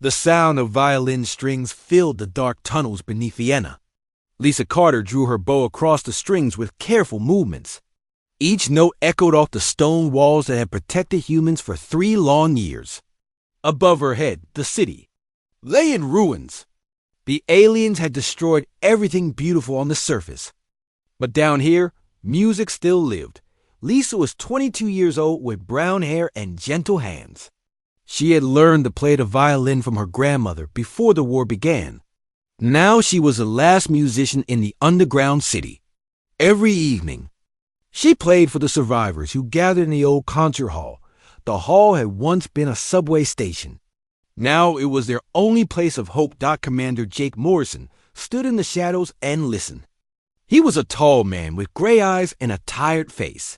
The sound of violin strings filled the dark tunnels beneath Vienna. Lisa Carter drew her bow across the strings with careful movements. Each note echoed off the stone walls that had protected humans for 3 long years. Above her head, the city lay in ruins. The aliens had destroyed everything beautiful on the surface. But down here, music still lived. Lisa was 22 years old with brown hair and gentle hands. She had learned to play the violin from her grandmother before the war began. Now she was the last musician in the underground city. Every evening, she played for the survivors who gathered in the old concert hall. The hall had once been a subway station. Now it was their only place of hope. Commander Jake Morrison stood in the shadows and listened. He was a tall man with gray eyes and a tired face.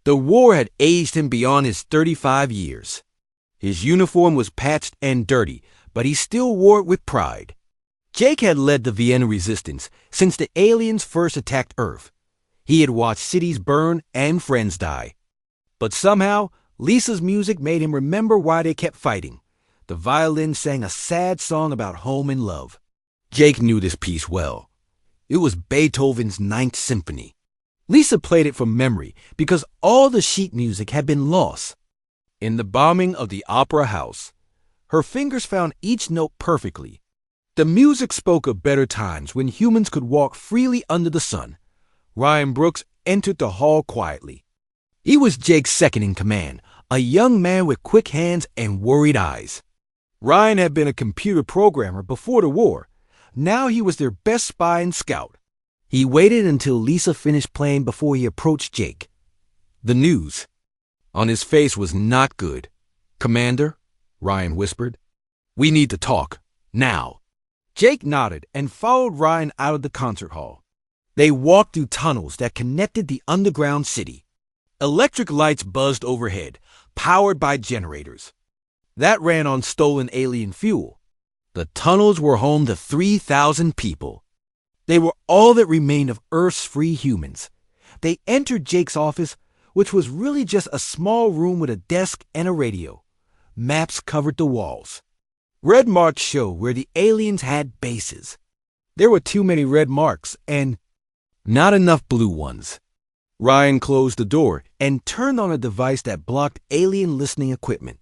The war had aged him beyond his 35 years. His uniform was patched and dirty, but he still wore it with pride. Jake had led the Vienna resistance since the aliens first attacked Earth. He had watched cities burn and friends die. But somehow, Lisa's music made him remember why they kept fighting. The violin sang a sad song about home and love. Jake knew this piece well. It was Beethoven's Ninth Symphony. Lisa played it from memory because all the sheet music had been lost. In the bombing of the Opera House, her fingers found each note perfectly. The music spoke of better times when humans could walk freely under the sun. Ryan Brooks entered the hall quietly. He was Jake's second in command, a young man with quick hands and worried eyes. Ryan had been a computer programmer before the war. Now he was their best spy and scout. He waited until Lisa finished playing before he approached Jake. The news on his face was not good. "Commander," Ryan whispered, "we need to talk, now." Jake nodded and followed Ryan out of the concert hall. They walked through tunnels that connected the underground city. Electric lights buzzed overhead, powered by generators that ran on stolen alien fuel. The tunnels were home to 3,000 people. They were all that remained of Earth's free humans. They entered Jake's office, which was really just a small room with a desk and a radio. Maps covered the walls. Red marks showed where the aliens had bases. There were too many red marks and not enough blue ones. Ryan closed the door and turned on a device that blocked alien listening equipment.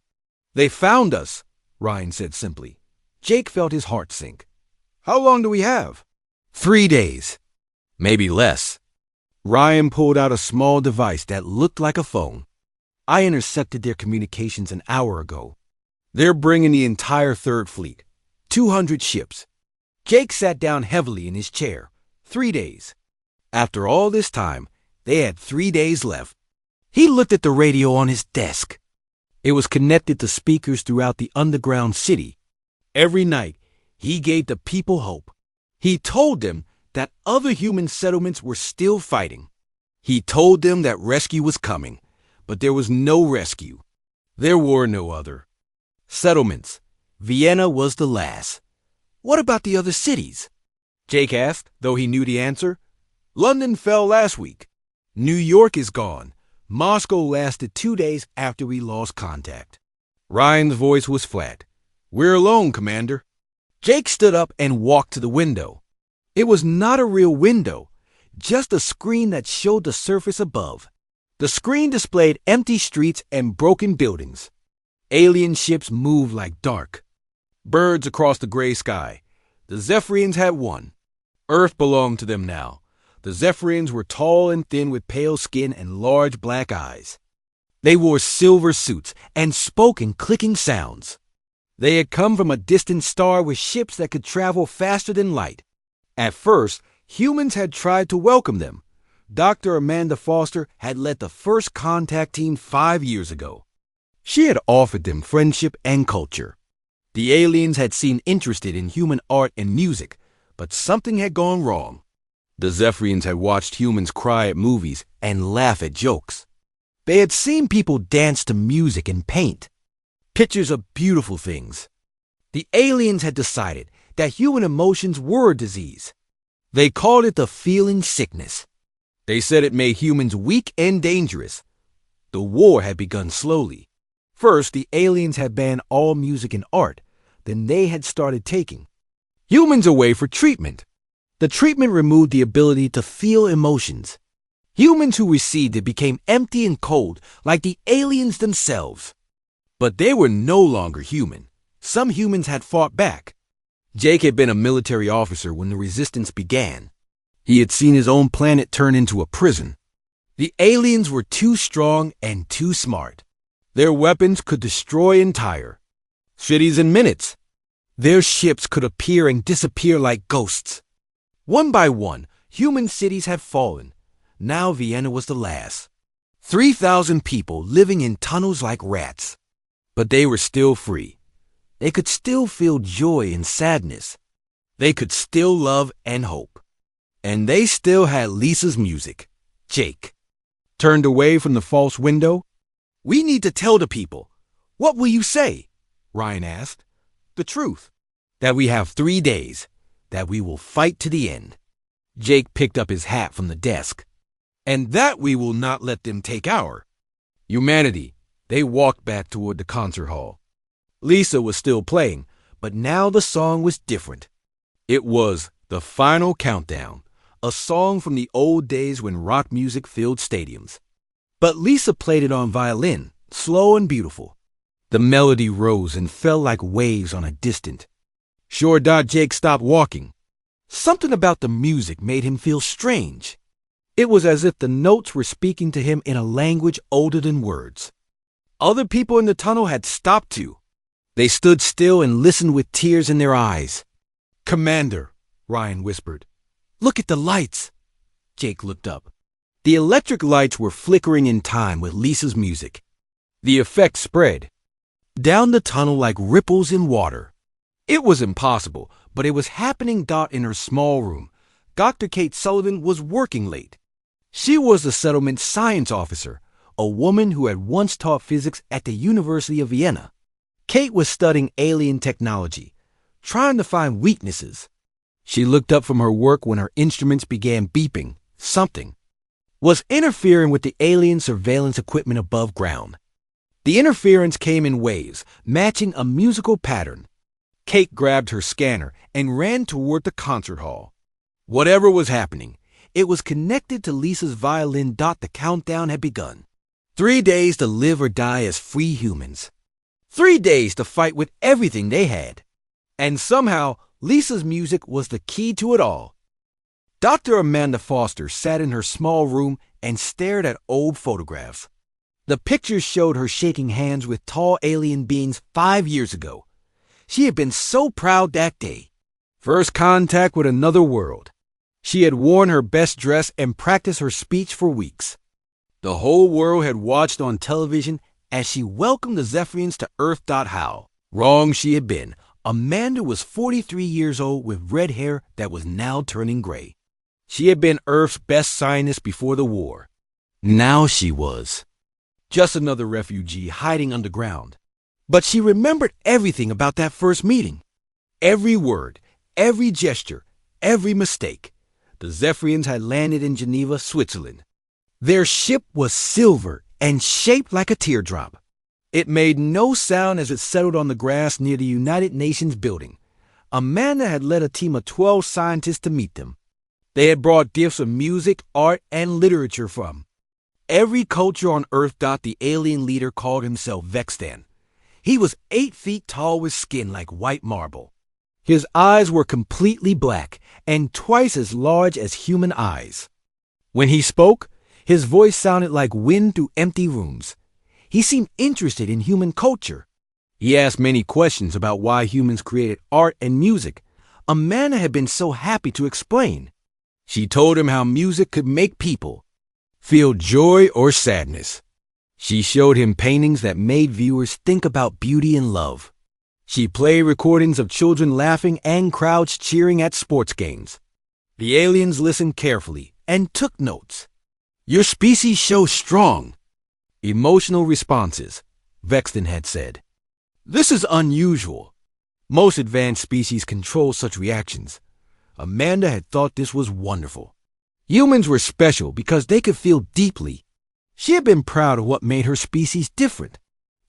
"They found us," Ryan said simply. Jake felt his heart sink. "How long do we have?" 3 days. Maybe less. Ryan pulled out a small device that looked like a phone. "I intercepted their communications an hour ago. They're bringing the entire Third Fleet, 200 ships." Jake sat down heavily in his chair. 3 days. After all this time, they had 3 days left. He looked at the radio on his desk. It was connected to speakers throughout the underground city. Every night, he gave the people hope. He told them that other human settlements were still fighting. He told them that rescue was coming, but there was no rescue. There were no other settlements. Vienna was the last. "What about the other cities?" Jake asked, though he knew the answer. "London fell last week. New York is gone. Moscow lasted 2 days after we lost contact." Ryan's voice was flat. "We're alone, Commander." Jake stood up and walked to the window. It was not a real window, just a screen that showed the surface above. The screen displayed empty streets and broken buildings. Alien ships moved like dark birds across the gray sky. The Zephyrians had won. Earth belonged to them now. The Zephyrians were tall and thin with pale skin and large black eyes. They wore silver suits and spoke in clicking sounds. They had come from a distant star with ships that could travel faster than light. At first, humans had tried to welcome them. Dr. Amanda Foster had led the first contact team 5 years ago. She had offered them friendship and culture. The aliens had seemed interested in human art and music, but something had gone wrong. The Zephyrians had watched humans cry at movies and laugh at jokes. They had seen people dance to music and paint, pictures of beautiful things. The aliens had decided that human emotions were a disease. They called it the feeling sickness. They said it made humans weak and dangerous. The war had begun slowly. First, the aliens had banned all music and art. than they had started taking. Humans away for treatment. The treatment removed the ability to feel emotions. Humans who received it became empty and cold, like the aliens themselves. But they were no longer human. Some humans had fought back. Jake had been a military officer when the resistance began. He had seen his own planet turn into a prison. The aliens were too strong and too smart. Their weapons could destroy entire cities in minutes. Their ships could appear and disappear like ghosts. One by one, human cities had fallen. Now Vienna was the last. 3,000 people living in tunnels like rats. But they were still free. They could still feel joy and sadness. They could still love and hope. And they still had Lisa's music. Jake turned away from the false window. "We need to tell the people." "What will you say?" Ryan asked. "The truth. That we have 3 days. That we will fight to the end." Jake picked up his hat from the desk. "And that we will not let them take our humanity." They walked back toward the concert hall. Lisa was still playing, but now the song was different. It was The Final Countdown, a song from the old days when rock music filled stadiums. But Lisa played it on violin, slow and beautiful. The melody rose and fell like waves on a distant shore. Jake stopped walking. Something about the music made him feel strange. It was as if the notes were speaking to him in a language older than words. Other people in the tunnel had stopped too. They stood still and listened with tears in their eyes. "Commander," Ryan whispered. "Look at the lights." Jake looked up. The electric lights were flickering in time with Lisa's music. The effect spread down the tunnel like ripples in water. It was impossible, but it was happening. In her small room, Dr. Kate Sullivan was working late. She was the settlement science officer, a woman who had once taught physics at the University of Vienna. Kate was studying alien technology, trying to find weaknesses. She looked up from her work when her instruments began beeping. Something was interfering with the alien surveillance equipment above ground. The interference came in waves, matching a musical pattern. Kate grabbed her scanner and ran toward the concert hall. Whatever was happening, it was connected to Lisa's violin. The countdown had begun. 3 days to live or die as free humans. 3 days to fight with everything they had. And somehow, Lisa's music was the key to it all. Dr. Amanda Foster sat in her small room and stared at old photographs. The pictures showed her shaking hands with tall alien beings 5 years ago. She had been so proud that day. First contact with another world. She had worn her best dress and practiced her speech for weeks. The whole world had watched on television as she welcomed the Zephyrians to Earth. How wrong she had been. Amanda was 43 years old with red hair that was now turning gray. She had been Earth's best scientist before the war. Now she was just another refugee hiding underground. But she remembered everything about that first meeting. Every word, every gesture, every mistake. The Zephyrians had landed in Geneva, Switzerland. Their ship was silver and shaped like a teardrop. It made no sound as it settled on the grass near the United Nations building. Amanda had led a team of 12 scientists to meet them. They had brought gifts of music, art, and literature from every culture on Earth. The alien leader called himself Vextan. He was 8 feet tall with skin like white marble. His eyes were completely black and twice as large as human eyes. When he spoke, his voice sounded like wind through empty rooms. He seemed interested in human culture. He asked many questions about why humans created art and music. Amanda had been so happy to explain. She told him how music could make people feel joy or sadness. She showed him paintings that made viewers think about beauty and love. She played recordings of children laughing and crowds cheering at sports games. The aliens listened carefully and took notes. "Your species shows strong emotional responses," Vexton had said. "This is unusual. Most advanced species control such reactions." Amanda had thought this was wonderful. Humans were special because they could feel deeply. She had been proud of what made her species different.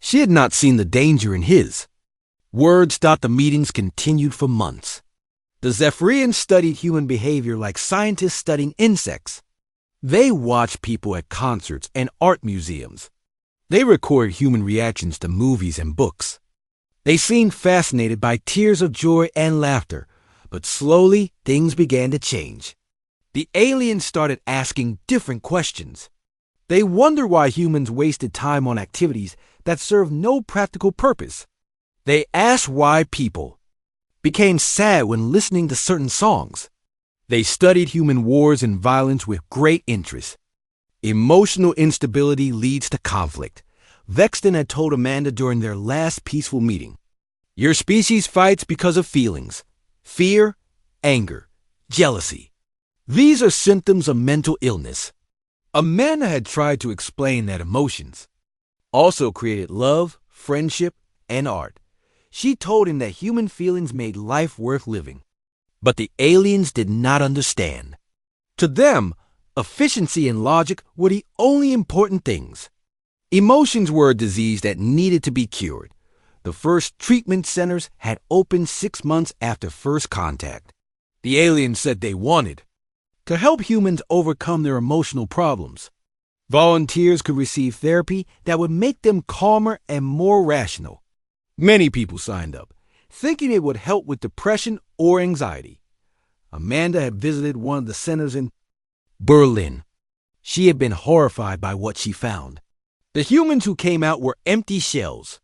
She had not seen the danger in his. Word-stop the meetings continued for months. The Zephyrians studied human behavior like scientists studying insects. They watched people at concerts and art museums. They recorded human reactions to movies and books. They seemed fascinated by tears of joy and laughter, but slowly things began to change. The aliens started asking different questions. They wondered why humans wasted time on activities that served no practical purpose. They asked why people became sad when listening to certain songs. They studied human wars and violence with great interest. Emotional instability leads to conflict. Vexton had told Amanda during their last peaceful meeting. Your species fights because of feelings. Fear, anger, jealousy. These are symptoms of mental illness. Amanda had tried to explain that emotions also created love, friendship, and art. She told him that human feelings made life worth living. But the aliens did not understand. To them, efficiency and logic were the only important things. Emotions were a disease that needed to be cured. The first treatment centers had opened 6 months after first contact. The aliens said they wanted to help humans overcome their emotional problems. Volunteers could receive therapy that would make them calmer and more rational. Many people signed up, thinking it would help with depression or anxiety. Amanda had visited one of the centers in Berlin. She had been horrified by what she found. The humans who came out were empty shells.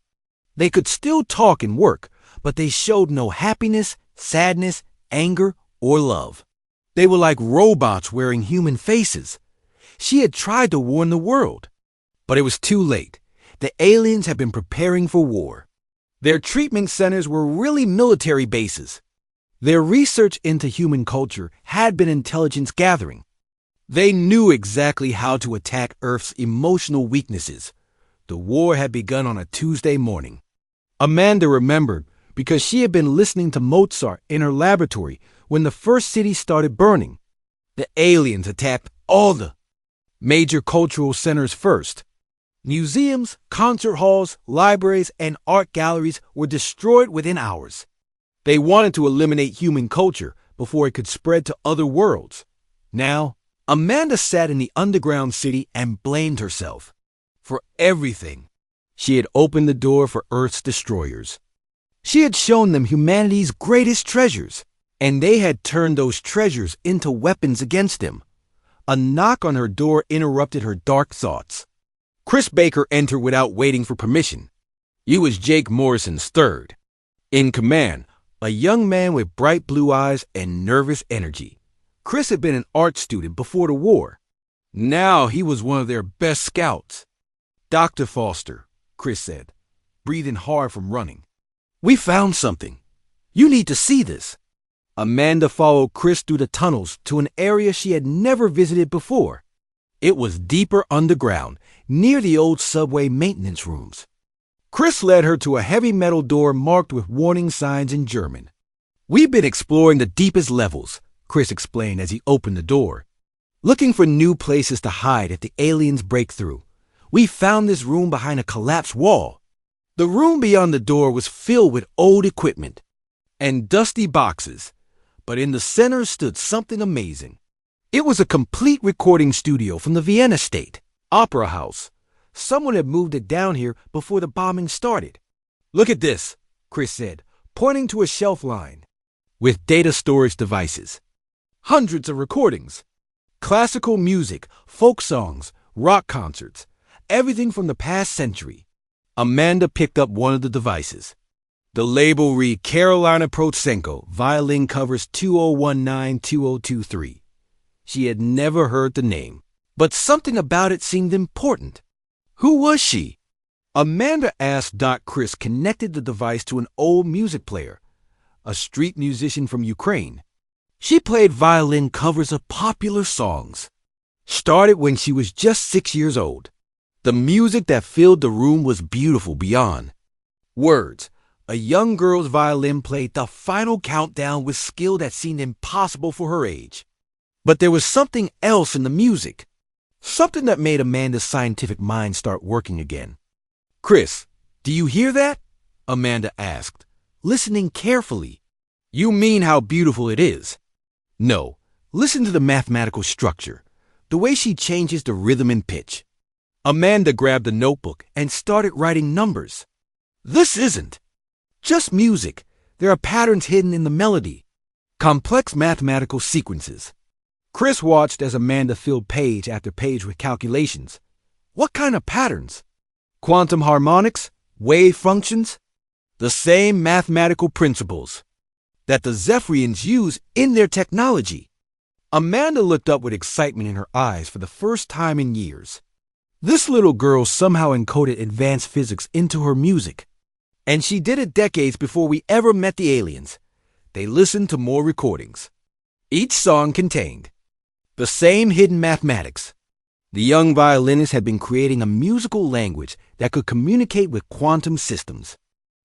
They could still talk and work, but they showed no happiness, sadness, anger, or love. They were like robots wearing human faces. She had tried to warn the world, but it was too late. The aliens had been preparing for war. Their treatment centers were really military bases. Their research into human culture had been intelligence gathering. They knew exactly how to attack Earth's emotional weaknesses. The war had begun on a Tuesday morning. Amanda remembered because she had been listening to Mozart in her laboratory when the first city started burning. The aliens attacked all the major cultural centers first. Museums, concert halls, libraries, and art galleries were destroyed within hours. They wanted to eliminate human culture before it could spread to other worlds. Now, Amanda sat in the underground city and blamed herself for everything. She had opened the door for Earth's destroyers. She had shown them humanity's greatest treasures, and they had turned those treasures into weapons against them. A knock on her door interrupted her dark thoughts. Chris Baker entered without waiting for permission. He was Jake Morrison's third in command, a young man with bright blue eyes and nervous energy. Chris had been an art student before the war. Now he was one of their best scouts. Dr. Foster, Chris said, breathing hard from running. We found something. You need to see this. Amanda followed Chris through the tunnels to an area she had never visited before. It was deeper underground, near the old subway maintenance rooms. Chris led her to a heavy metal door marked with warning signs in German. We've been exploring the deepest levels, Chris explained as he opened the door, looking for new places to hide if the aliens break through. We found this room behind a collapsed wall. The room beyond the door was filled with old equipment and dusty boxes, but in the center stood something amazing. It was a complete recording studio from the Vienna State Opera House. Someone had moved it down here before the bombing started. Look at this, Chris said, pointing to a shelf line with data storage devices. Hundreds of recordings. Classical music, folk songs, rock concerts, everything from the past century. Amanda picked up one of the devices. The label read Karolina Protsenko, violin covers 2019-2023. She had never heard the name, but something about it seemed important. Who was she? Amanda asked. Chris connected the device to an old music player, a street musician from Ukraine. She played violin covers of popular songs. Started when she was just 6 years old. The music that filled the room was beautiful beyond words. A young girl's violin played the final countdown with skill that seemed impossible for her age. But there was something else in the music. Something that made Amanda's scientific mind start working again. Chris, do you hear that? Amanda asked. listening carefully. You mean how beautiful it is? No, listen to the mathematical structure, the way she changes the rhythm and pitch. Amanda grabbed a notebook and started writing numbers. This isn't just music. There are patterns hidden in the melody, complex mathematical sequences. Chris watched as Amanda filled page after page with calculations. What kind of patterns? Quantum harmonics? Wave functions? The same mathematical principles that the Zephyrians use in their technology. Amanda looked up with excitement in her eyes for the first time in years. This little girl somehow encoded advanced physics into her music. And she did it decades before we ever met the aliens. They listened to more recordings. Each song contained the same hidden mathematics. The young violinist had been creating a musical language that could communicate with quantum systems.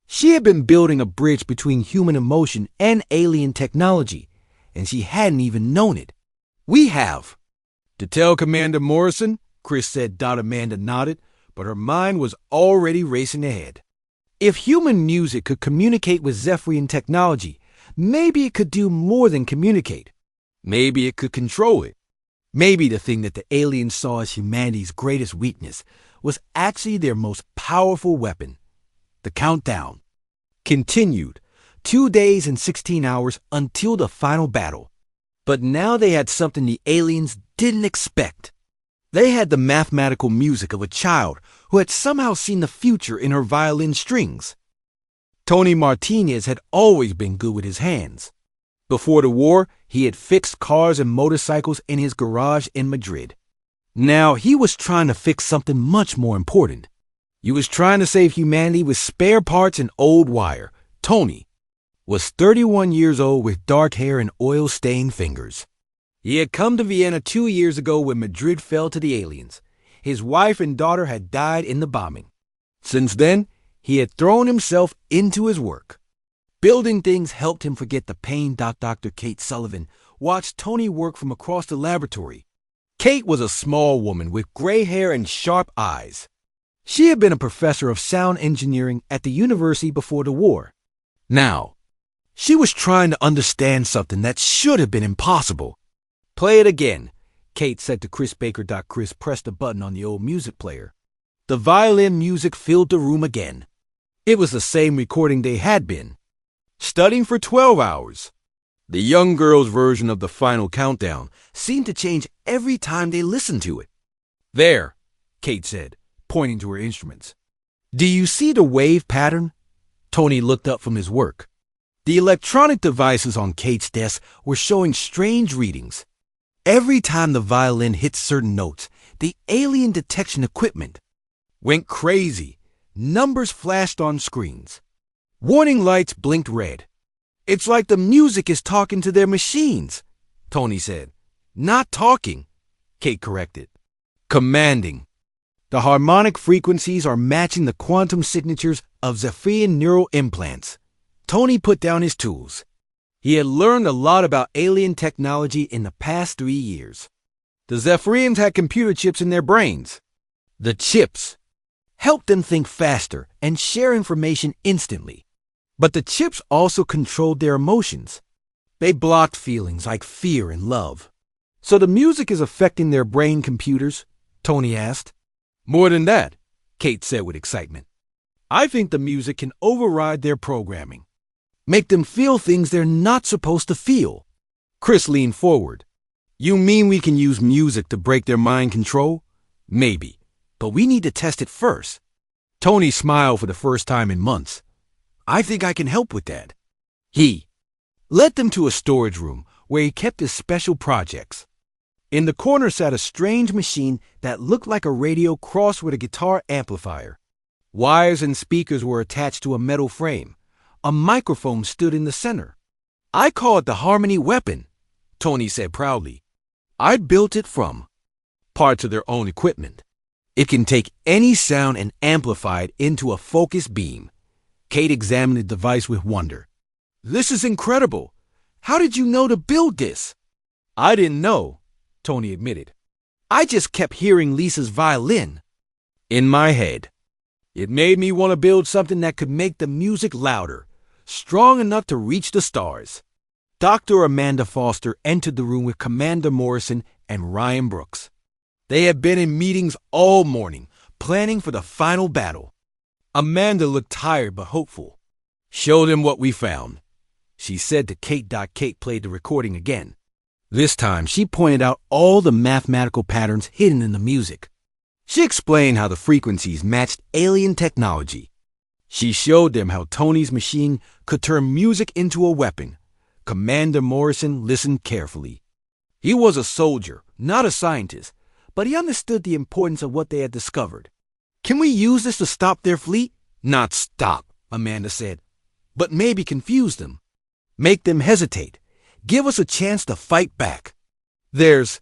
She had been building a bridge between human emotion and alien technology, and she hadn't even known it. We have. To tell Commander Morrison, Chris said. Amanda nodded, but her mind was already racing ahead. If human music could communicate with Zephyrian technology, maybe it could do more than communicate. Maybe it could control it. Maybe the thing that the aliens saw as humanity's greatest weakness was actually their most powerful weapon. The countdown continued, 2 days and 16 hours until the final battle. But now they had something the aliens didn't expect. They had the mathematical music of a child who had somehow seen the future in her violin strings. Tony Martinez had always been good with his hands. Before the war, he had fixed cars and motorcycles in his garage in Madrid. Now he was trying to fix something much more important. He was trying to save humanity with spare parts and old wire. Tony was 31 years old with dark hair and oil-stained fingers. He had come to Vienna 2 years ago when Madrid fell to the aliens. His wife and daughter had died in the bombing. Since then, he had thrown himself into his work. Building things helped him forget the pain. Dr. Kate Sullivan watched Tony work from across the laboratory. Kate was a small woman with gray hair and sharp eyes. She had been a professor of sound engineering at the university before the war. Now, she was trying to understand something that should have been impossible. Play it again, Kate said to Chris Baker. Chris pressed a button on the old music player. The violin music filled the room again. It was the same recording they had been studying for 12 hours. The young girl's version of the final countdown seemed to change every time they listened to it. There, Kate said, pointing to her instruments. Do you see the wave pattern? Tony looked up from his work. The electronic devices on Kate's desk were showing strange readings. Every time the violin hit certain notes, the alien detection equipment went crazy. Numbers flashed on screens. Warning lights blinked red. It's like the music is talking to their machines, Tony said. Not talking, Kate corrected. Commanding. The harmonic frequencies are matching the quantum signatures of Zephyrian neural implants. Tony put down his tools. He had learned a lot about alien technology in the past 3 years. The Zephyrians had computer chips in their brains. The chips helped them think faster and share information instantly. But the chips also controlled their emotions. They blocked feelings like fear and love. So the music is affecting their brain computers? Tony asked. More than that, Kate said with excitement. I think the music can override their programming. Make them feel things they're not supposed to feel. Chris leaned forward. You mean we can use music to break their mind control? Maybe, but we need to test it first. Tony smiled for the first time in months. I think I can help with that. He led them to a storage room where he kept his special projects. In the corner sat a strange machine that looked like a radio crossed with a guitar amplifier. Wires and speakers were attached to a metal frame. A microphone stood in the center. I call it the Harmony Weapon, Tony said proudly. I built it from parts of their own equipment. It can take any sound and amplify it into a focused beam. Kate examined the device with wonder. This is incredible. How did you know to build this? I didn't know, Tony admitted. I just kept hearing Lisa's violin in my head. It made me want to build something that could make the music louder, strong enough to reach the stars. Dr. Amanda Foster entered the room with Commander Morrison and Ryan Brooks. They had been in meetings all morning, planning for the final battle. Amanda looked tired but hopeful. "Show them what we found," she said to Kate. Kate played the recording again. This time, she pointed out all the mathematical patterns hidden in the music. She explained how the frequencies matched alien technology. She showed them how Tony's machine could turn music into a weapon. Commander Morrison listened carefully. He was a soldier, not a scientist, but he understood the importance of what they had discovered. "Can we use this to stop their fleet?" "Not stop," Amanda said, "but maybe confuse them. Make them hesitate. Give us a chance to fight back." "There's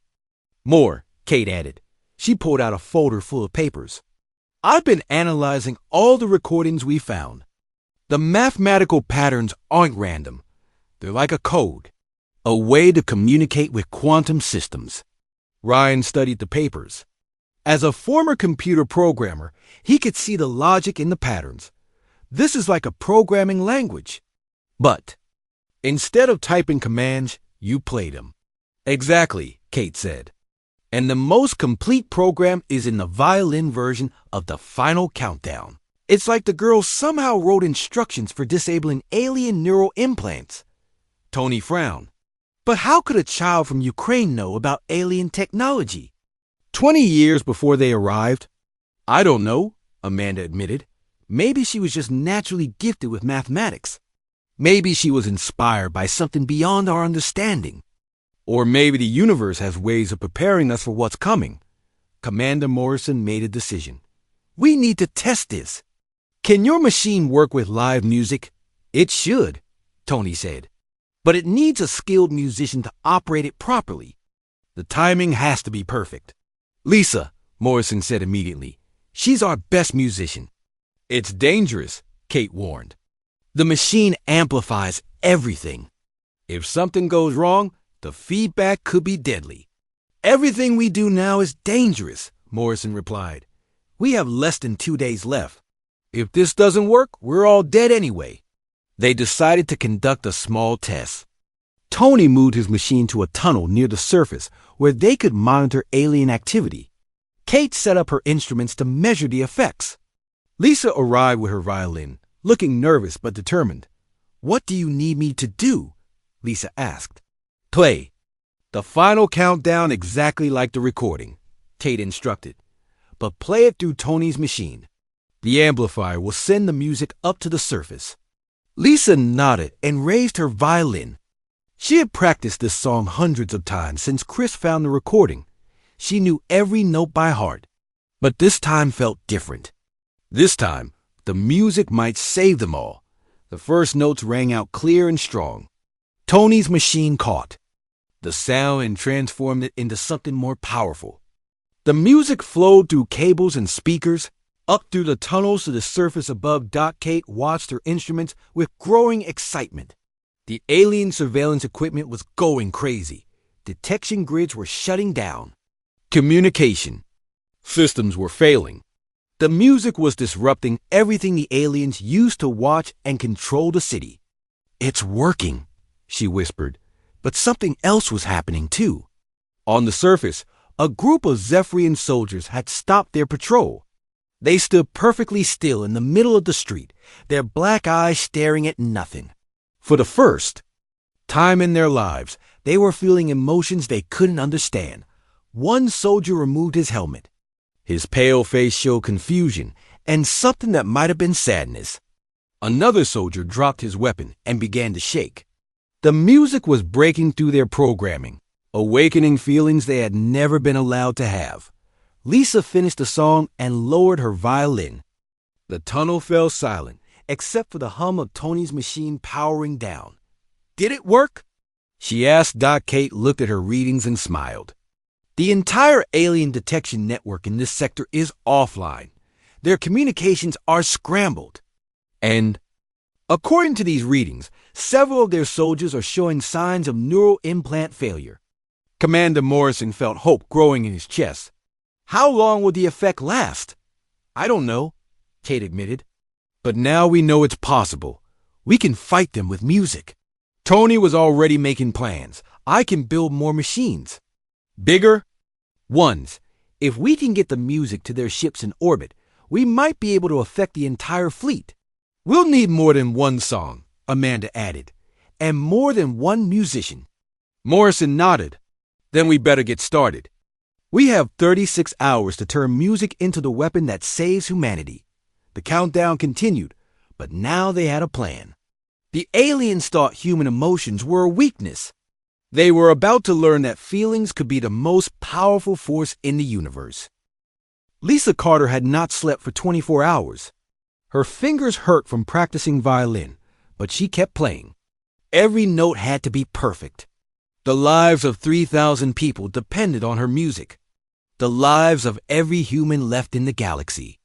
more," Kate added. She pulled out a folder full of papers. "I've been analyzing all the recordings we found. The mathematical patterns aren't random. They're like a code, a way to communicate with quantum systems." Ryan studied the papers. As a former computer programmer, he could see the logic in the patterns. This is like a programming language. But instead of typing commands, you play them. "Exactly," Kate said. "And the most complete program is in the violin version of the final countdown. It's like the girls somehow wrote instructions for disabling alien neural implants." Tony frowned. "But how could a child from Ukraine know about alien technology? 20 years before they arrived?" "I don't know," Amanda admitted. "Maybe she was just naturally gifted with mathematics. Maybe she was inspired by something beyond our understanding. Or maybe the universe has ways of preparing us for what's coming." Commander Morrison made a decision. "We need to test this. Can your machine work with live music?" "It should," Tony said. "But it needs a skilled musician to operate it properly. The timing has to be perfect." "Lisa," Morrison said immediately. "She's our best musician." "It's dangerous," Kate warned. "The machine amplifies everything. If something goes wrong, the feedback could be deadly." "Everything we do now is dangerous," Morrison replied. "We have less than 2 days left. If this doesn't work, we're all dead anyway." They decided to conduct a small test. Tony moved his machine to a tunnel near the surface where they could monitor alien activity. Kate set up her instruments to measure the effects. Lisa arrived with her violin, looking nervous but determined. "What do you need me to do?" Lisa asked. "Play the final countdown exactly like the recording," Kate instructed. "But play it through Tony's machine. The amplifier will send the music up to the surface." Lisa nodded and raised her violin. She had practiced this song hundreds of times since Chris found the recording. She knew every note by heart. But this time felt different. This time, the music might save them all. The first notes rang out clear and strong. Tony's machine caught the sound and transformed it into something more powerful. The music flowed through cables and speakers, up through the tunnels to the surface above. Kate watched her instruments with growing excitement. The alien surveillance equipment was going crazy. Detection grids were shutting down. Communication systems were failing. The music was disrupting everything the aliens used to watch and control the city. "It's working," she whispered, but something else was happening too. On the surface, a group of Zephyrian soldiers had stopped their patrol. They stood perfectly still in the middle of the street, their black eyes staring at nothing. For the first time in their lives, they were feeling emotions they couldn't understand. One soldier removed his helmet. His pale face showed confusion and something that might have been sadness. Another soldier dropped his weapon and began to shake. The music was breaking through their programming, awakening feelings they had never been allowed to have. Lisa finished the song and lowered her violin. The tunnel fell silent, except for the hum of Tony's machine powering down. "Did it work?" she asked. Kate looked at her readings and smiled. "The entire alien detection network in this sector is offline. Their communications are scrambled. And, according to these readings, several of their soldiers are showing signs of neural implant failure." Commander Morrison felt hope growing in his chest. "How long will the effect last?" "I don't know," Kate admitted. "But now we know it's possible. We can fight them with music. Tony was already making plans. I can build more machines. Bigger ones. If we can get the music to their ships in orbit, we might be able to affect the entire fleet. We'll need more than one song, Amanda added, and more than one musician. Morrison nodded. Then we better get started. We have 36 hours to turn music into the weapon that saves humanity. The countdown continued, but now they had a plan. The aliens thought human emotions were a weakness. They were about to learn that feelings could be the most powerful force in the universe. Lisa Carter had not slept for 24 hours. Her fingers hurt from practicing violin, but she kept playing. Every note had to be perfect. The lives of 3,000 people depended on her music. The lives of every human left in the galaxy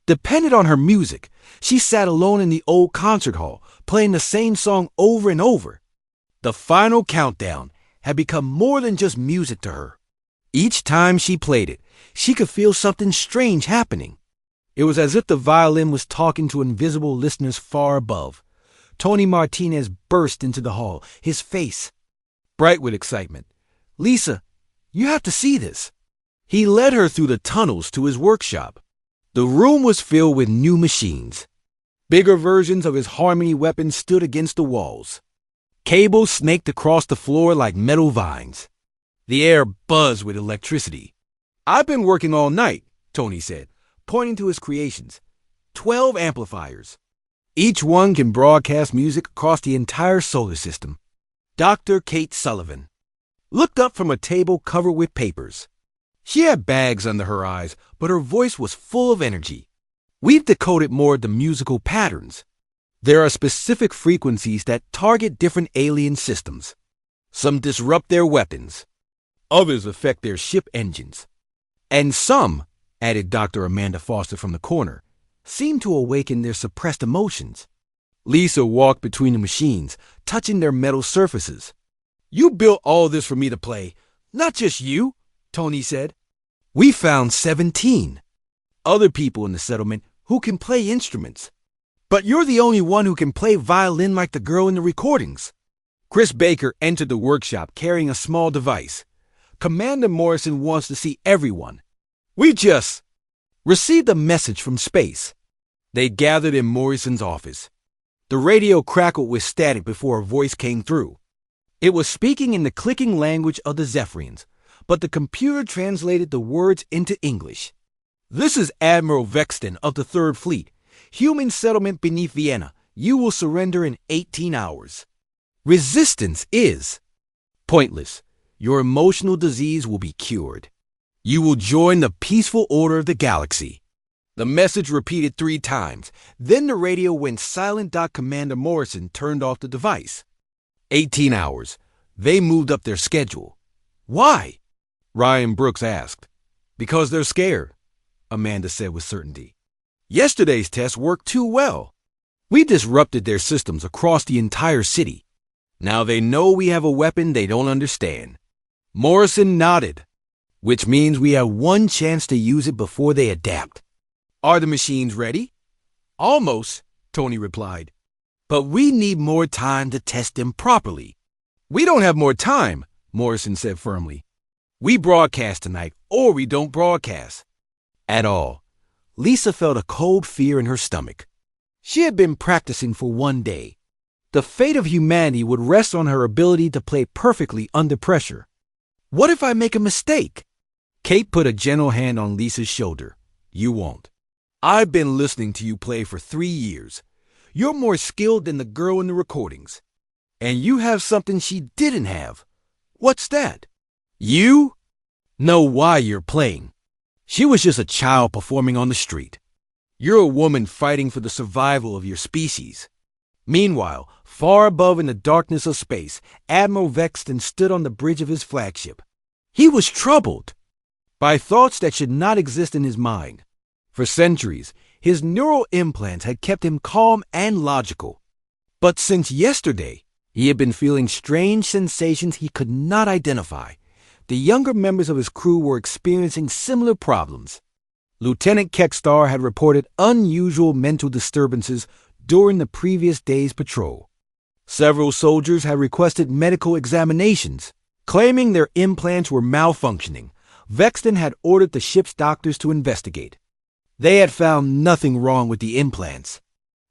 depended on her music. She sat alone in the old concert hall, playing the same song over and over. The final countdown had become more than just music to her. Each time she played it, she could feel something strange happening. It was as if the violin was talking to invisible listeners far above. Tony Martinez burst into the hall, his face bright with excitement. "Lisa, you have to see this." He led her through the tunnels to his workshop. The room was filled with new machines. Bigger versions of his harmony weapons stood against the walls. Cables snaked across the floor like metal vines. The air buzzed with electricity. "I've been working all night," Tony said, pointing to his creations. 12 amplifiers. Each one can broadcast music across the entire solar system. Dr. Kate Sullivan looked up from a table covered with papers. She had bags under her eyes, but her voice was full of energy. "We've decoded more of the musical patterns. There are specific frequencies that target different alien systems. Some disrupt their weapons. Others affect their ship engines. And some," added Dr. Amanda Foster from the corner, "seem to awaken their suppressed emotions." Lisa walked between the machines, touching their metal surfaces. "You built all this for me to play, not just you," Tony said. "We found 17 other people in the settlement who can play instruments. But you're the only one who can play violin like the girl in the recordings." Chris Baker entered the workshop carrying a small device. "Commander Morrison wants to see everyone. We just received a message from space." They gathered in Morrison's office. The radio crackled with static before a voice came through. It was speaking in the clicking language of the Zephyrians, but the computer translated the words into English. "This is Admiral Vexton of the 3rd Fleet. Human settlement beneath Vienna. You will surrender in 18 hours. Resistance is pointless. Your emotional disease will be cured. You will join the peaceful order of the galaxy." The message repeated 3 times. Then the radio went silent. Commander Morrison turned off the device. 18 hours. They moved up their schedule. "Why?" Ryan Brooks asked. "Because they're scared," Amanda said with certainty. "Yesterday's test worked too well. We disrupted their systems across the entire city. Now they know we have a weapon they don't understand." Morrison nodded. "Which means we have one chance to use it before they adapt." "Are the machines ready?" "Almost," Tony replied. "But we need more time to test them properly." "We don't have more time," Morrison said firmly. "We broadcast tonight, or we don't broadcast." At all. Lisa felt a cold fear in her stomach. She had been practicing for 1 day. The fate of humanity would rest on her ability to play perfectly under pressure. "What if I make a mistake?" Kate put a gentle hand on Lisa's shoulder. "You won't. I've been listening to you play for 3 years. You're more skilled than the girl in the recordings. And you have something she didn't have. What's that? You know why you're playing. She was just a child performing on the street. You're a woman fighting for the survival of your species." Meanwhile, far above in the darkness of space, Admiral Vexton stood on the bridge of his flagship. He was troubled by thoughts that should not exist in his mind. For centuries, his neural implants had kept him calm and logical. But since yesterday, he had been feeling strange sensations he could not identify. The younger members of his crew were experiencing similar problems. Lieutenant Kekstar had reported unusual mental disturbances during the previous day's patrol. Several soldiers had requested medical examinations, claiming their implants were malfunctioning. Vexton had ordered the ship's doctors to investigate. They had found nothing wrong with the implants.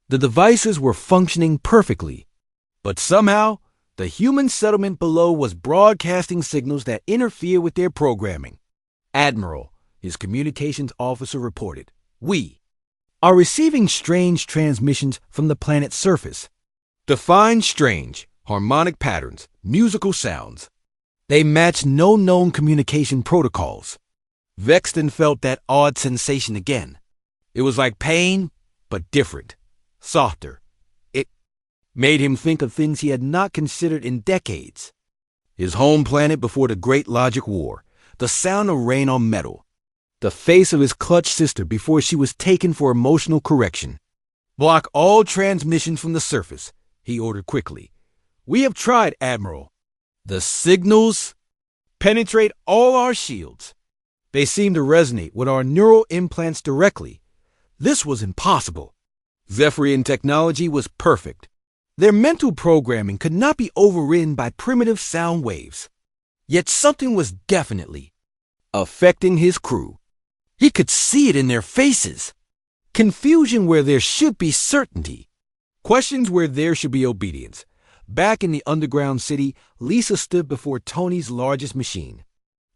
The devices were functioning perfectly, but somehow, the human settlement below was broadcasting signals that interfere with their programming. Admiral, his communications officer, reported, "We are receiving strange transmissions from the planet's surface. Define strange, harmonic patterns, musical sounds. They match no known communication protocols." Vexton felt that odd sensation again. It was like pain, but different, softer. It made him think of things he had not considered in decades. His home planet before the Great Logic War, the sound of rain on metal, the face of his clutched sister before she was taken for emotional correction. "Block all transmissions from the surface," he ordered quickly. "We have tried, Admiral. The signals penetrate all our shields. They seem to resonate with our neural implants directly. This was impossible. Zephyrian technology was perfect. Their mental programming could not be overridden by primitive sound waves. Yet something was definitely affecting his crew. He could see it in their faces. Confusion where there should be certainty. Questions where there should be obedience. Back in the underground city, Lisa stood before Tony's largest machine.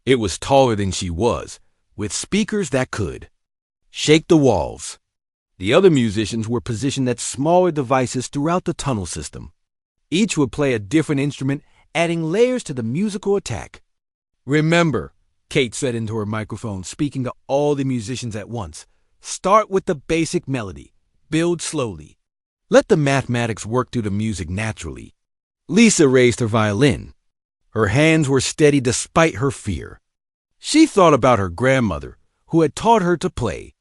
It was taller than she was, with speakers that could shake the walls. The other musicians were positioned at smaller devices throughout the tunnel system. Each would play a different instrument, adding layers to the musical attack. "Remember," Kate said into her microphone, speaking to all the musicians at once, "start with the basic melody. Build slowly. Let the mathematics work through the music naturally." Lisa raised her violin. Her hands were steady despite her fear. She thought about her grandmother, who had taught her to play.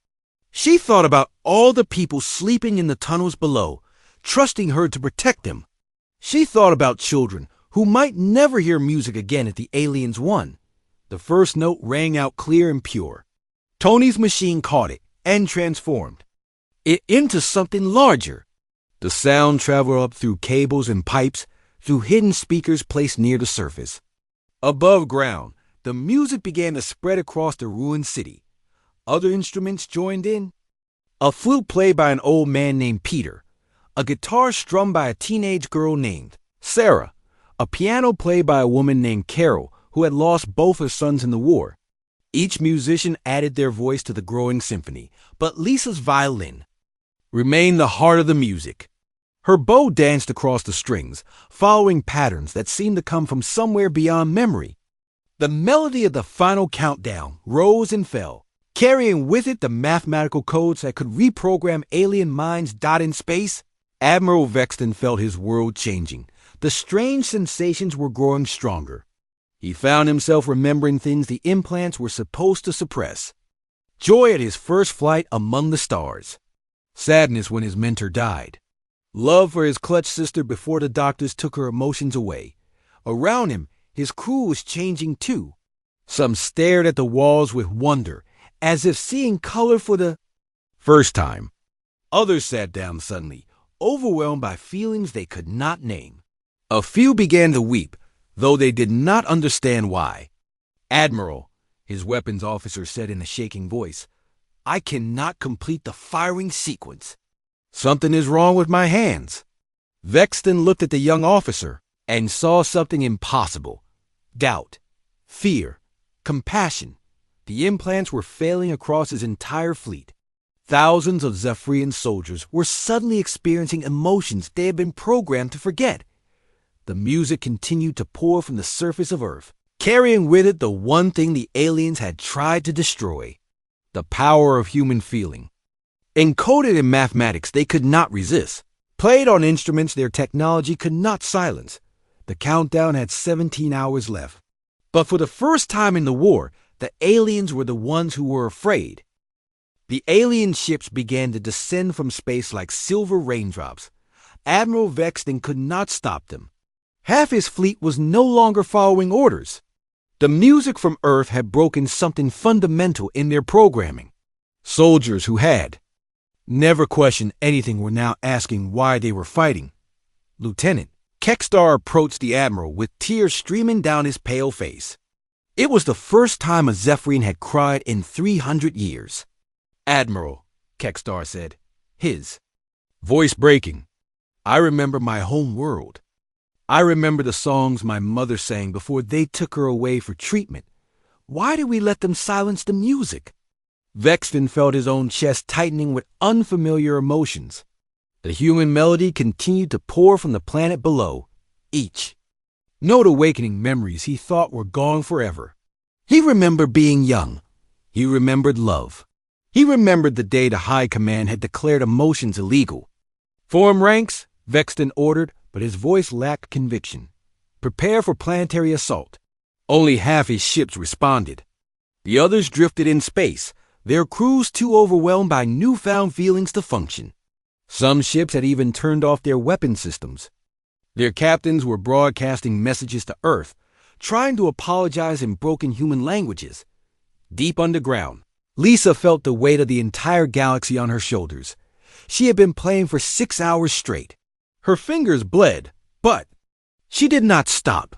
She thought about all the people sleeping in the tunnels below, trusting her to protect them. She thought about children who might never hear music again if the aliens won. The first note rang out clear and pure. Tony's machine caught it and transformed it into something larger. The sound traveled up through cables and pipes, through hidden speakers placed near the surface. Above ground, the music began to spread across the ruined city. Other instruments joined in. A flute played by an old man named Peter, a guitar strummed by a teenage girl named Sarah, a piano played by a woman named Carol, who had lost both her sons in the war. Each musician added their voice to the growing symphony, but Lisa's violin remained the heart of the music. Her bow danced across the strings, following patterns that seemed to come from somewhere beyond memory. The melody of the final countdown rose and fell, carrying with it the mathematical codes that could reprogram alien minds in space. Admiral Vexton felt his world changing. The strange sensations were growing stronger. He found himself remembering things the implants were supposed to suppress. Joy at his first flight among the stars. Sadness when his mentor died. Love for his clutched sister before the doctors took her emotions away. Around him, his crew was changing too. Some stared at the walls with wonder, as if seeing color for the first time. Others sat down suddenly, overwhelmed by feelings they could not name. A few began to weep, though they did not understand why. "Admiral," his weapons officer said in a shaking voice, "I cannot complete the firing sequence. Something is wrong with my hands." Vexton looked at the young officer and saw something impossible. Doubt, fear, compassion. The implants were failing across his entire fleet. Thousands of Zephyrian soldiers were suddenly experiencing emotions they had been programmed to forget. The music continued to pour from the surface of Earth, carrying with it the one thing the aliens had tried to destroy: the power of human feeling. Encoded in mathematics they could not resist. Played on instruments their technology could not silence. The countdown had 17 hours left. But for the first time in the war, the aliens were the ones who were afraid. The alien ships began to descend from space like silver raindrops. Admiral Vexton could not stop them. Half his fleet was no longer following orders. The music from Earth had broken something fundamental in their programming. Soldiers who had never questioned anything were now asking why they were fighting. Lieutenant, Kekstar approached the Admiral with tears streaming down his pale face. It was the first time a Zephyrian had cried in 300 years. Admiral, Kekstar said, his voice breaking. I remember my home world. I remember the songs my mother sang before they took her away for treatment. Why did we let them silence the music? Vexton felt his own chest tightening with unfamiliar emotions. The human melody continued to pour from the planet below, each note awakening memories he thought were gone forever. He remembered being young. He remembered love. He remembered the day the High Command had declared emotions illegal. Form ranks, Vexton ordered, but his voice lacked conviction. Prepare for planetary assault. Only half his ships responded. The others drifted in space, their crews too overwhelmed by newfound feelings to function. Some ships had even turned off their weapon systems. Their captains were broadcasting messages to Earth, trying to apologize in broken human languages. Deep underground, Lisa felt the weight of the entire galaxy on her shoulders. She had been playing for 6 hours straight. Her fingers bled, but she did not stop.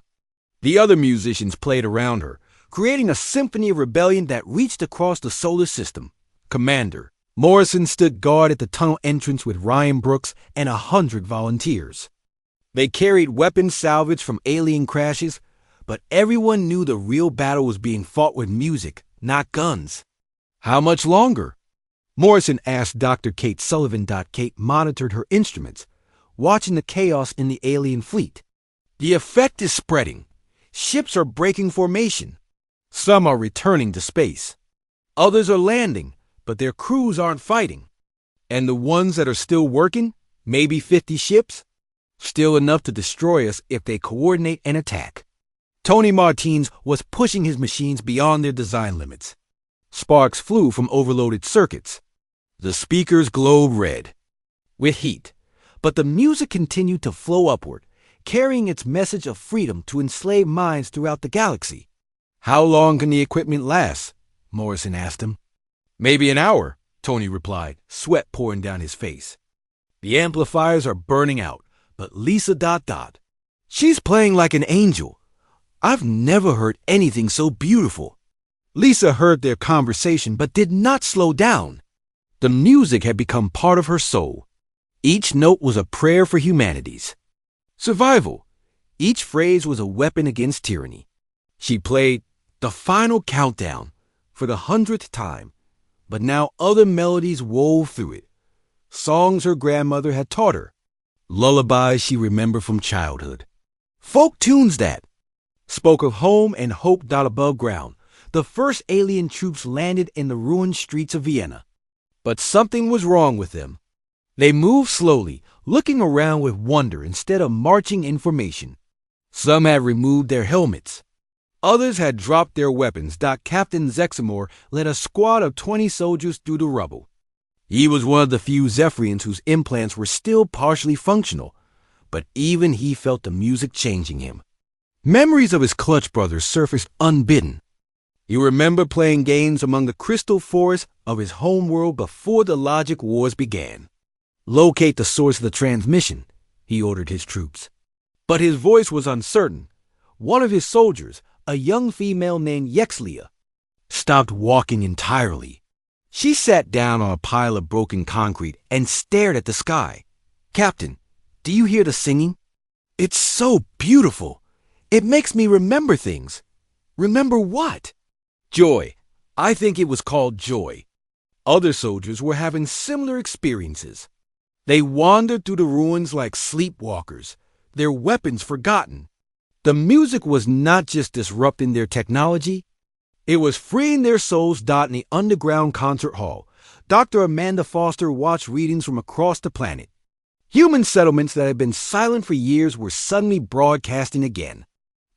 The other musicians played around her, creating a symphony of rebellion that reached across the solar system. Commander Morrison stood guard at the tunnel entrance with Ryan Brooks and 100 volunteers. They carried weapons salvaged from alien crashes, but everyone knew the real battle was being fought with music, not guns. How much longer? Morrison asked Dr. Kate Sullivan. Kate monitored her instruments, watching the chaos in the alien fleet. The effect is spreading. Ships are breaking formation. Some are returning to space. Others are landing, but their crews aren't fighting. And the ones that are still working, maybe 50 ships, still enough to destroy us if they coordinate and attack. Tony Martins was pushing his machines beyond their design limits. Sparks flew from overloaded circuits. The speakers glowed red with heat, but the music continued to flow upward, carrying its message of freedom to enslaved minds throughout the galaxy. How long can the equipment last? Morrison asked him. Maybe an hour, Tony replied, sweat pouring down his face. The amplifiers are burning out, but Lisa ... She's playing like an angel. I've never heard anything so beautiful. Lisa heard their conversation but did not slow down. The music had become part of her soul. Each note was a prayer for humanity's survival. Each phrase was a weapon against tyranny. She played The Final Countdown for the 100th time, but now other melodies wove through it. Songs her grandmother had taught her. Lullabies she remembered from childhood. Folk tunes that spoke of home and hope. Above ground, the first alien troops landed in the ruined streets of Vienna. But something was wrong with them. They moved slowly, looking around with wonder instead of marching in formation. Some had removed their helmets. Others had dropped their weapons. Captain Zexamore led a squad of 20 soldiers through the rubble. He was one of the few Zephyrians whose implants were still partially functional, but even he felt the music changing him. Memories of his clutch brothers surfaced unbidden. He remembered playing games among the crystal forests of his homeworld before the logic wars began. Locate the source of the transmission, he ordered his troops. But his voice was uncertain. One of his soldiers, a young female named Yexlia, stopped walking entirely. She sat down on a pile of broken concrete and stared at the sky. Captain, do you hear the singing? It's so beautiful. It makes me remember things. Remember what? Joy. I think it was called joy. Other soldiers were having similar experiences. They wandered through the ruins like sleepwalkers, their weapons forgotten. The music was not just disrupting their technology, it was freeing their souls. In the underground concert hall, Dr. Amanda Foster watched readings from across the planet. Human settlements that had been silent for years were suddenly broadcasting again.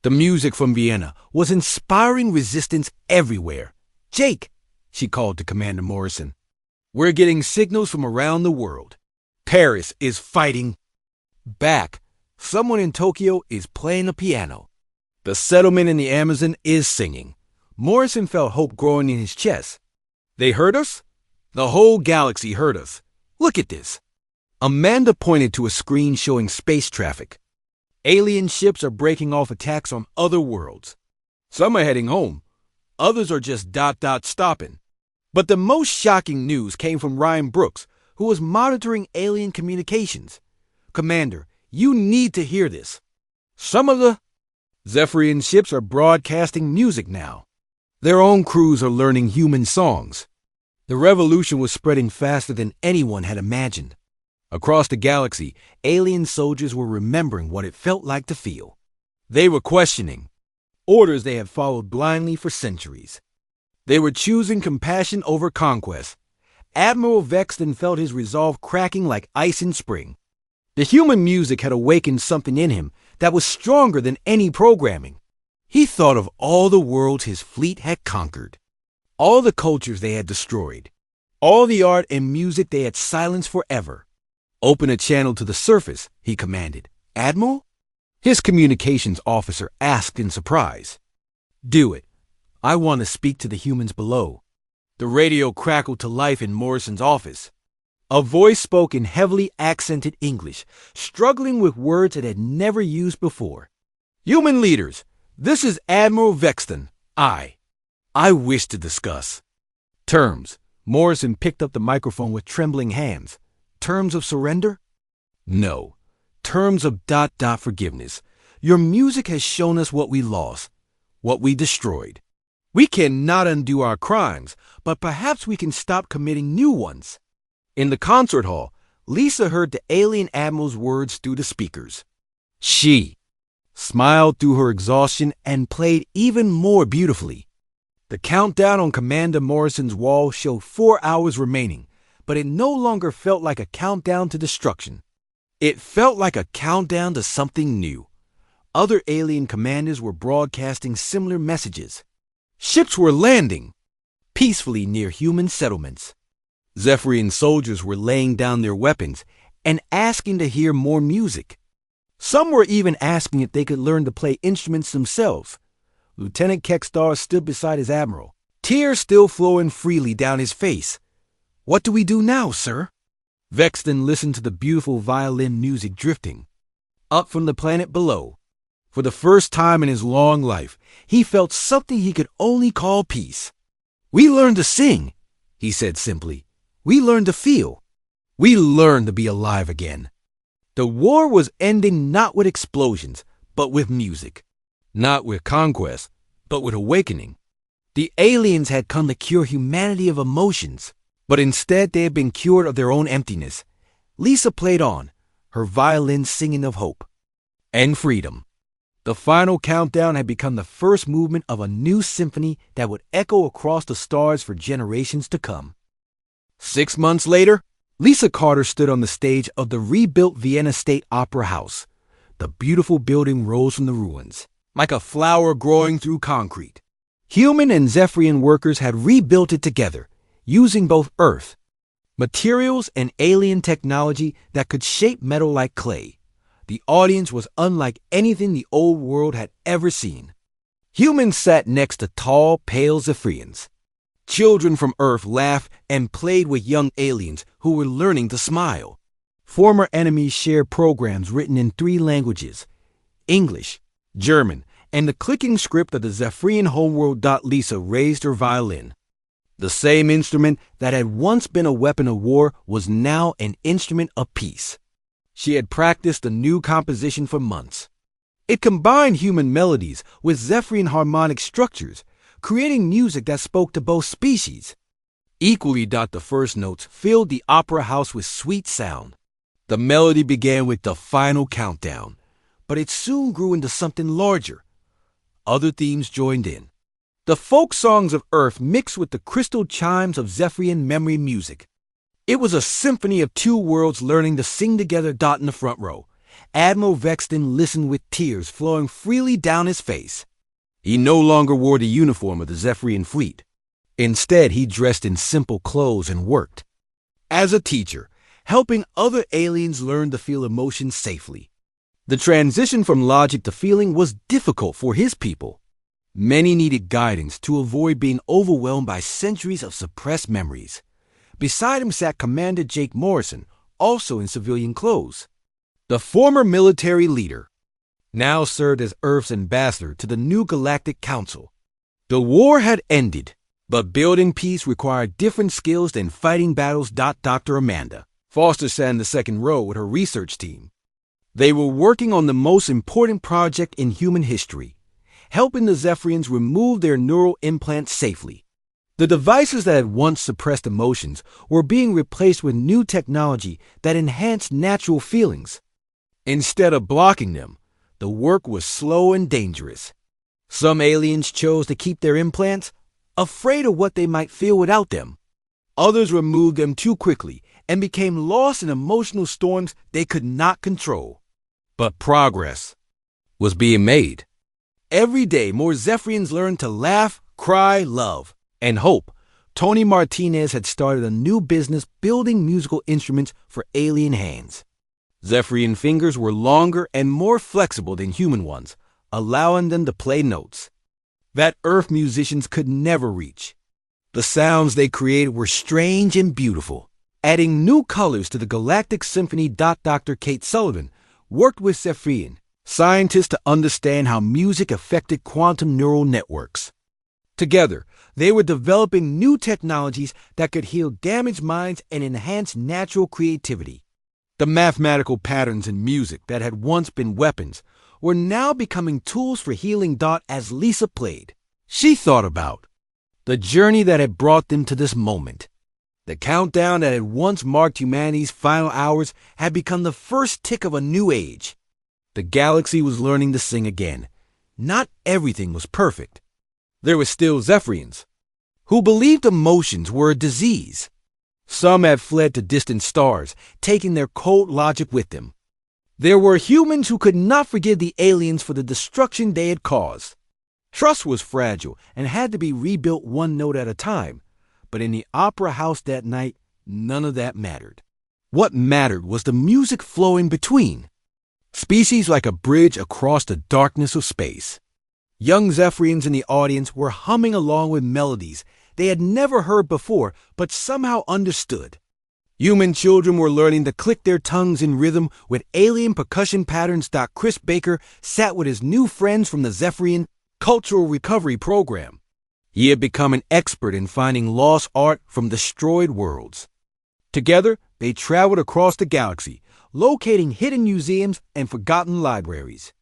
The music from Vienna was inspiring resistance everywhere. Jake, she called to Commander Morrison, we're getting signals from around the world. Paris is fighting back. Someone in Tokyo is playing a piano. The settlement in the Amazon is singing. Morrison felt hope growing in his chest. They heard us? The whole galaxy heard us. Look at this. Amanda pointed to a screen showing space traffic. Alien ships are breaking off attacks on other worlds. Some are heading home. Others are just stopping. But the most shocking news came from Ryan Brooks, who was monitoring alien communications. Commander, you need to hear this. Some of the Zephyrian ships are broadcasting music now. Their own crews are learning human songs. The revolution was spreading faster than anyone had imagined. Across the galaxy, alien soldiers were remembering what it felt like to feel. They were questioning orders they had followed blindly for centuries. They were choosing compassion over conquest. Admiral Vexton felt his resolve cracking like ice in spring. The human music had awakened something in him that was stronger than any programming. He thought of all the worlds his fleet had conquered, all the cultures they had destroyed, all the art and music they had silenced forever. Open a channel to the surface, he commanded. Admiral? His communications officer asked in surprise. Do it. I want to speak to the humans below. The radio crackled to life in Morrison's office. A voice spoke in heavily accented English, struggling with words it had never used before. Human leaders, this is Admiral Vexton. I wish to discuss terms. Morrison picked up the microphone with trembling hands. Terms of surrender? No. Terms of forgiveness. Your music has shown us what we lost, what we destroyed. We cannot undo our crimes, but perhaps we can stop committing new ones. In the concert hall, Lisa heard the alien admiral's words through the speakers. She smiled through her exhaustion and played even more beautifully. The countdown on Commander Morrison's wall showed 4 hours remaining, but it no longer felt like a countdown to destruction. It felt like a countdown to something new. Other alien commanders were broadcasting similar messages. Ships were landing peacefully near human settlements. Zephyrian soldiers were laying down their weapons and asking to hear more music. Some were even asking if they could learn to play instruments themselves. Lieutenant Kekstar stood beside his admiral, tears still flowing freely down his face. What do we do now, sir? Vexton listened to the beautiful violin music drifting up from the planet below. For the first time in his long life, he felt something he could only call peace. We learned to sing, he said simply. We learned to feel. We learned to be alive again. The war was ending not with explosions, but with music. Not with conquest, but with awakening. The aliens had come to cure humanity of emotions, but instead they had been cured of their own emptiness. Lisa played on, her violin singing of hope and freedom. The final countdown had become the first movement of a new symphony that would echo across the stars for generations to come. 6 months later, Lisa Carter stood on the stage of the rebuilt Vienna State Opera House. The beautiful building rose from the ruins, like a flower growing through concrete. Human and Zephyrian workers had rebuilt it together, using both earth, materials, and alien technology that could shape metal like clay. The audience was unlike anything the old world had ever seen. Humans sat next to tall, pale Zephyrians. Children from Earth laughed and played with young aliens who were learning to smile. Former enemies shared programs written in 3 languages, English, German, and the clicking script of the Zephyrian homeworld. Lisa raised her violin. The same instrument that had once been a weapon of war was now an instrument of peace. She had practiced the new composition for months. It combined human melodies with Zephyrian harmonic structures, creating music that spoke to both species. Equally, the first notes filled the opera house with sweet sound. The melody began with the final countdown, but it soon grew into something larger. Other themes joined in. The folk songs of Earth mixed with the crystal chimes of Zephyrian memory music. It was a symphony of 2 worlds learning to sing together. In the front row, Admiral Vexton listened with tears flowing freely down his face. He no longer wore the uniform of the Zephyrian fleet. Instead, he dressed in simple clothes and worked as a teacher, helping other aliens learn to feel emotions safely. The transition from logic to feeling was difficult for his people. Many needed guidance to avoid being overwhelmed by centuries of suppressed memories. Beside him sat Commander Jake Morrison, also in civilian clothes. The former military leader now served as Earth's ambassador to the new Galactic Council. The war had ended, but building peace required different skills than fighting battles. Dr. Amanda Foster sat in the second row with her research team. They were working on the most important project in human history, helping the Zephyrians remove their neural implants safely. The devices that had once suppressed emotions were being replaced with new technology that enhanced natural feelings. Instead of blocking them, the work was slow and dangerous. Some aliens chose to keep their implants, afraid of what they might feel without them. Others removed them too quickly and became lost in emotional storms they could not control. But progress was being made. Every day, more Zephyrians learned to laugh, cry, love, and hope. Tony Martinez had started a new business building musical instruments for alien hands. Zephyrian fingers were longer and more flexible than human ones, allowing them to play notes that Earth musicians could never reach. The sounds they created were strange and beautiful, adding new colors to the Galactic Symphony. Dr. Kate Sullivan worked with Zephyrian scientists to understand how music affected quantum neural networks. Together, they were developing new technologies that could heal damaged minds and enhance natural creativity. The mathematical patterns in music that had once been weapons were now becoming tools for healing. As Lisa played, she thought about the journey that had brought them to this moment. The countdown that had once marked humanity's final hours had become the first tick of a new age. The galaxy was learning to sing again. Not everything was perfect. There were still Zephyrians who believed emotions were a disease. Some had fled to distant stars, taking their cold logic with them. There were humans who could not forgive the aliens for the destruction they had caused. Trust was fragile and had to be rebuilt one note at a time. But in the opera house that night, none of that mattered. What mattered was the music flowing between. Species like a bridge across the darkness of space. Young Zephyrians in the audience were humming along with melodies they had never heard before but somehow understood. Human children were learning to click their tongues in rhythm with alien percussion patterns. Chris Baker sat with his new friends from the Zephyrian Cultural Recovery Program. He had become an expert in finding lost art from destroyed worlds. Together, they traveled across the galaxy, locating hidden museums and forgotten libraries.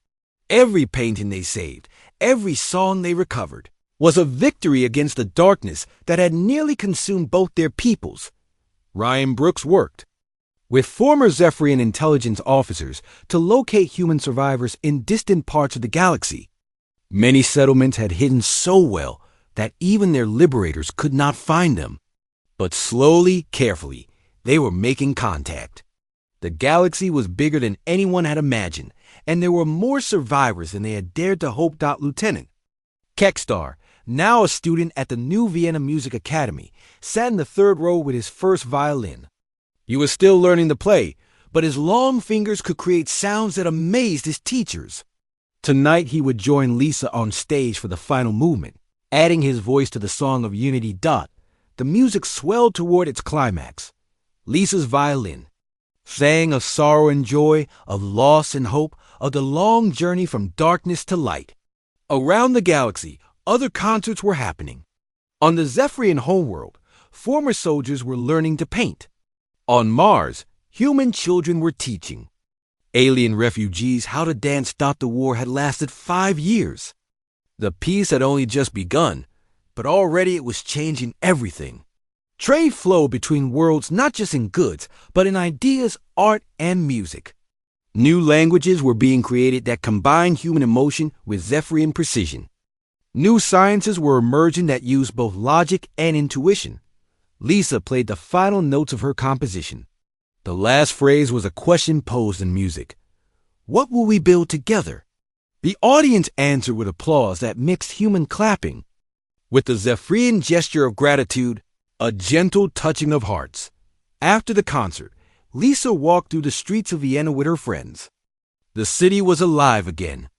Every painting they saved, every song they recovered, was a victory against the darkness that had nearly consumed both their peoples. Ryan Brooks worked with former Zephyrian intelligence officers to locate human survivors in distant parts of the galaxy. Many settlements had hidden so well that even their liberators could not find them. But slowly, carefully, they were making contact. The galaxy was bigger than anyone had imagined, and there were more survivors than they had dared to hope. Lieutenant Kekstar, now a student at the new Vienna Music Academy, sat in the third row with his first violin. He was still learning to play, but his long fingers could create sounds that amazed his teachers. Tonight he would join Lisa on stage for the final movement, adding his voice to the song of Unity. The music swelled toward its climax. Lisa's violin sang of sorrow and joy, of loss and hope, of the long journey from darkness to light. Around the galaxy, other concerts were happening. On the Zephyrian homeworld, former soldiers were learning to paint. On Mars, human children were teaching alien refugees how to dance. The war had lasted 5 years. The peace had only just begun, but already it was changing everything. Trade flowed between worlds not just in goods, but in ideas, art, and music. New languages were being created that combined human emotion with Zephyrian precision. New sciences were emerging that used both logic and intuition. Lisa played the final notes of her composition. The last phrase was a question posed in music. What will we build together? The audience answered with applause that mixed human clapping with the Zephyrian gesture of gratitude, a gentle touching of hearts. After the concert, Lisa walked through the streets of Vienna with her friends. The city was alive again.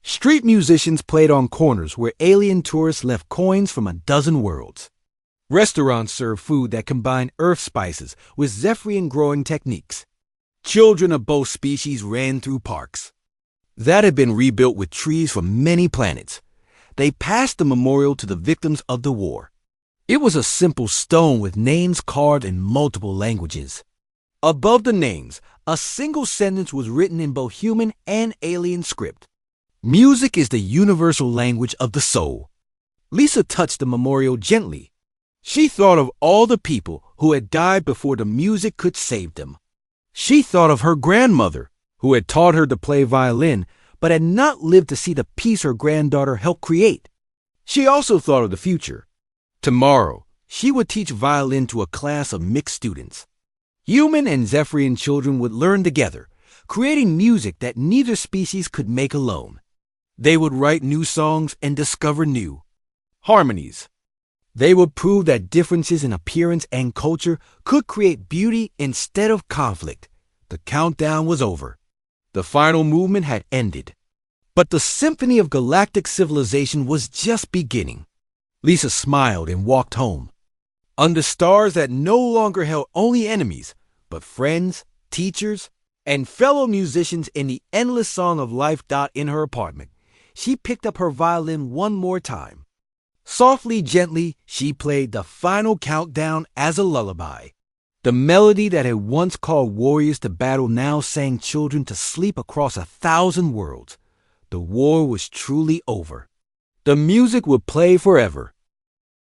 Street musicians played on corners where alien tourists left coins from a dozen worlds. Restaurants served food that combined earth spices with Zephyrian growing techniques. Children of both species ran through parks that had been rebuilt with trees from many planets. They passed the memorial to the victims of the war. It was a simple stone with names carved in multiple languages. Above the names, a single sentence was written in both human and alien script. Music is the universal language of the soul. Lisa touched the memorial gently. She thought of all the people who had died before the music could save them. She thought of her grandmother, who had taught her to play violin, but had not lived to see the peace her granddaughter helped create. She also thought of the future. Tomorrow, she would teach violin to a class of mixed students. Human and Zephyrian children would learn together, creating music that neither species could make alone. They would write new songs and discover new harmonies. They would prove that differences in appearance and culture could create beauty instead of conflict. The countdown was over. The final movement had ended. But the symphony of galactic civilization was just beginning. Lisa smiled and walked home. Under stars that no longer held only enemies, but friends, teachers, and fellow musicians in the endless song of life. In her apartment, she picked up her violin one more time. Softly, gently, she played the final countdown as a lullaby. The melody that had once called warriors to battle now sang children to sleep across 1,000 worlds. The war was truly over. The music would play forever,